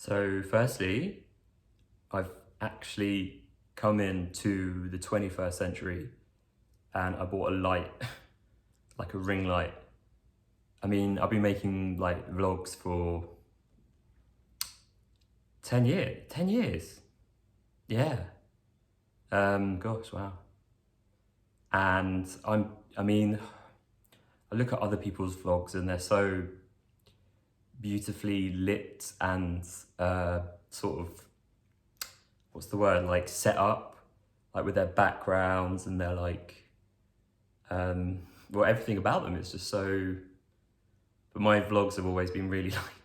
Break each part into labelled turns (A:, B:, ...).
A: So firstly, I've actually come into the 21st century and I bought a light, like a ring light. I mean, I've been making like vlogs for 10 years, 10 years. Yeah. Gosh, wow. And I mean, I look at other people's vlogs and they're so beautifully lit and sort of, what's the word, like set up, like with their backgrounds and their like, well, everything about them is just so, but my vlogs have always been really like,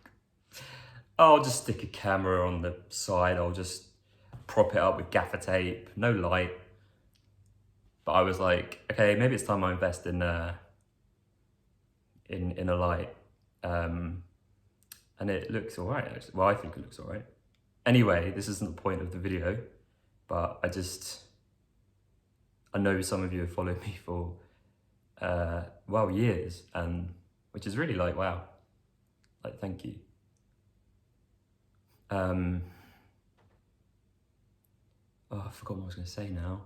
A: oh, I'll just stick a camera on the side, I'll just prop it up with gaffer tape, no light. But I was like, okay, maybe it's time I invest in a light. And it looks all right, actually. Well, I think it looks all right. Anyway, this isn't the point of the video, but I know some of you have followed me for, well, years, and which is really like, wow, like, thank you. Oh, I forgot what I was gonna say now.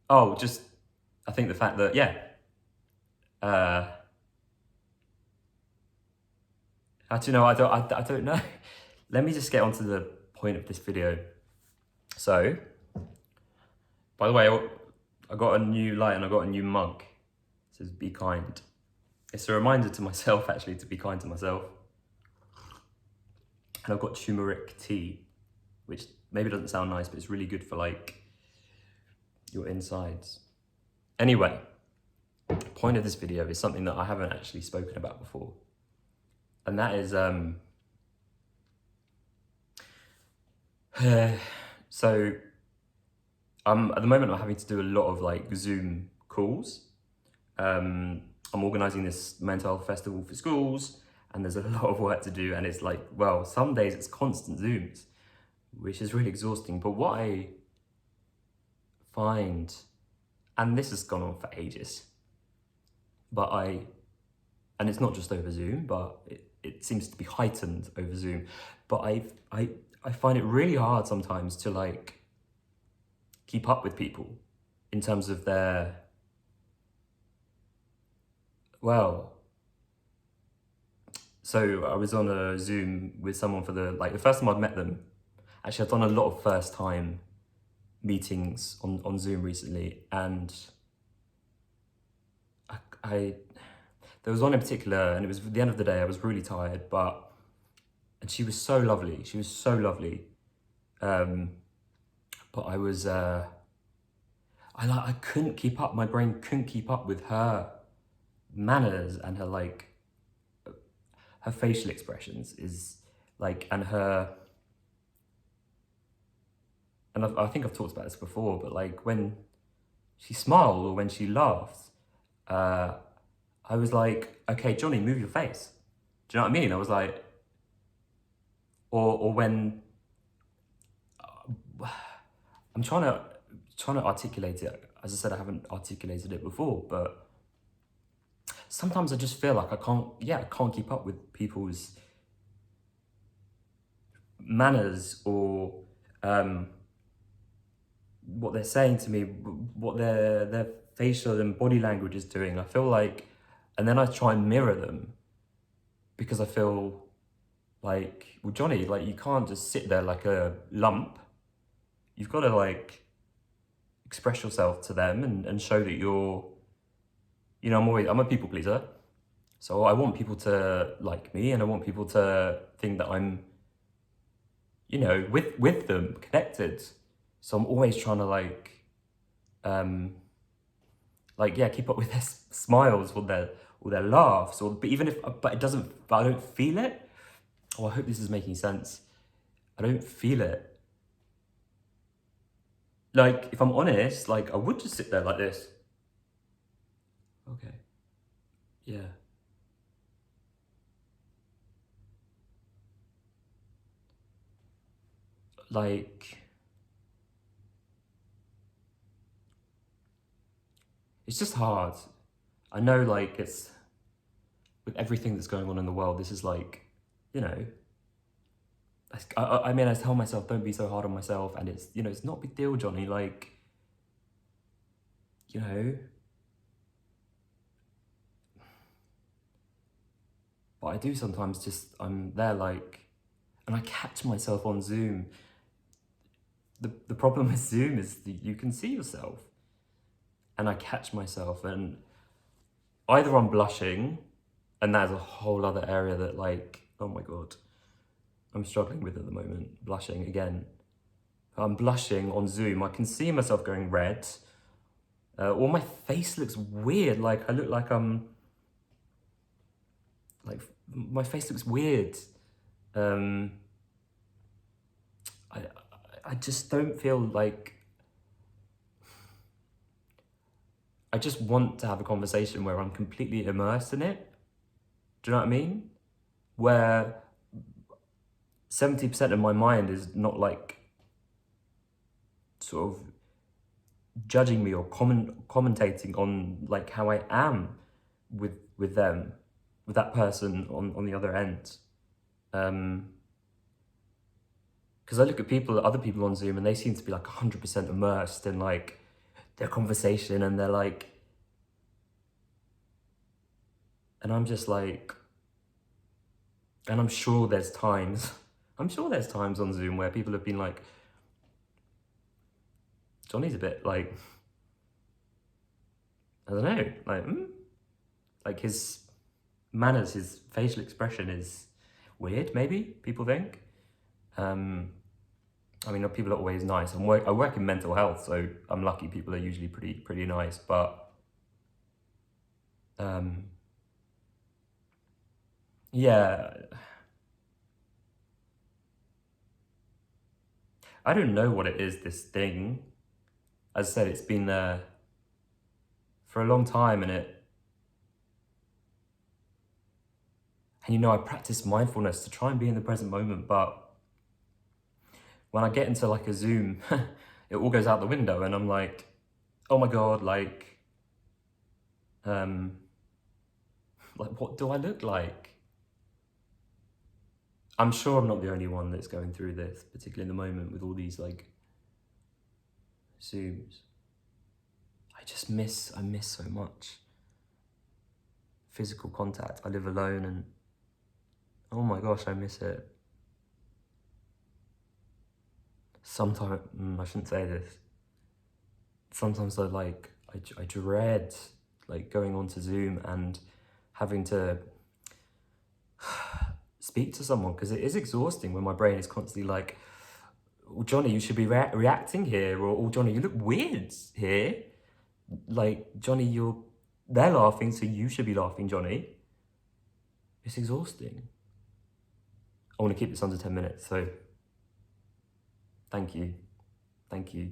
A: Oh, just, I think the fact that, yeah, actually, no, I don't know. Let me just get onto the point of this video. So, by the way, I got a new light and I got a new mug. It says, be kind. It's a reminder to myself, actually, to be kind to myself. And I've got turmeric tea, which maybe doesn't sound nice, but it's really good for like your insides. Anyway, the point of this video is something that I haven't actually spoken about before. And that is, so at the moment I'm having to do a lot of like Zoom calls. I'm organising this mental health festival for schools and there's a lot of work to do, and it's like, well, some days it's constant Zooms, which is really exhausting. But what I find, and this has gone on for ages, and it's not just over Zoom, but it seems to be heightened over Zoom, but I find it really hard sometimes to like keep up with people in terms of their, well, so I was on a Zoom with someone for the first time I'd met them. Actually, I've done a lot of first time meetings on Zoom recently, and there was one in particular, and it was at the end of the day, I was really tired, and she was so lovely, but I was, I couldn't keep up, my brain couldn't keep up with her manners and her like, her facial expressions is like, and I think I've talked about this before, but like when she smiled or when she laughed, I was like, okay, Johnny, move your face. Do you know what I mean? I was like, or when, I'm trying to articulate it. As I said, I haven't articulated it before, but sometimes I just feel like I can't keep up with people's manners or what they're saying to me, what their facial and body language is doing. I feel like, and then I try and mirror them because I feel like, well, Johnny, like you can't just sit there like a lump. You've got to like express yourself to them and show that you're, you know, I'm a people pleaser. So I want people to like me and I want people to think that I'm, you know, with them, connected. So I'm always trying to like, yeah, keep up with their smiles or their laughs, but even if, but it doesn't, but I don't feel it. Oh, I hope this is making sense. I don't feel it. Like, if I'm honest, like I would just sit there like this. Okay. Yeah. Like, it's just hard. I know, like, it's, with everything that's going on in the world, this is like, you know, I mean, I tell myself, don't be so hard on myself, and it's, you know, it's not a big deal, Johnny, like, you know, but I do sometimes just, I'm there like, and I catch myself on Zoom. The problem with Zoom is that you can see yourself, and I catch myself, and either I'm blushing, and that's a whole other area that, like, oh my God, I'm struggling with at the moment, blushing again. I'm blushing on Zoom, I can see myself going red, or my face looks weird, like I look like like my face looks weird. Um, I, I just don't feel like, I just want to have a conversation where I'm completely immersed in it. Do you know what I mean? Where 70% of my mind is not like sort of judging me or commentating on like how I am with them, with that person on the other end. Because I look at other people on Zoom, and they seem to be like 100% immersed in like their conversation, and they're like, and I'm just like, and I'm sure there's times, I'm sure there's times on Zoom where people have been like, Johnny's a bit like, I don't know, like his manners, his facial expression is weird, maybe, people think. I mean, people are always nice. I work in mental health, so I'm lucky people are usually pretty nice, but yeah, I don't know what it is, this thing. As I said, it's been there for a long time, and you know, I practice mindfulness to try and be in the present moment, but when I get into like a Zoom, it all goes out the window, and I'm like, oh my God, like what do I look like? I'm sure I'm not the only one that's going through this, particularly in the moment with all these like Zooms. I miss so much physical contact. I live alone, and oh my gosh, I miss it. Sometimes, I shouldn't say this. Sometimes I dread like going onto Zoom and having to speak to someone, because it is exhausting when my brain is constantly like, oh, Johnny, you should be reacting here, or oh, Johnny, you look weird here. Like, Johnny, they're laughing, so you should be laughing, Johnny. It's exhausting. I want to keep this under 10 minutes, so thank you. Thank you.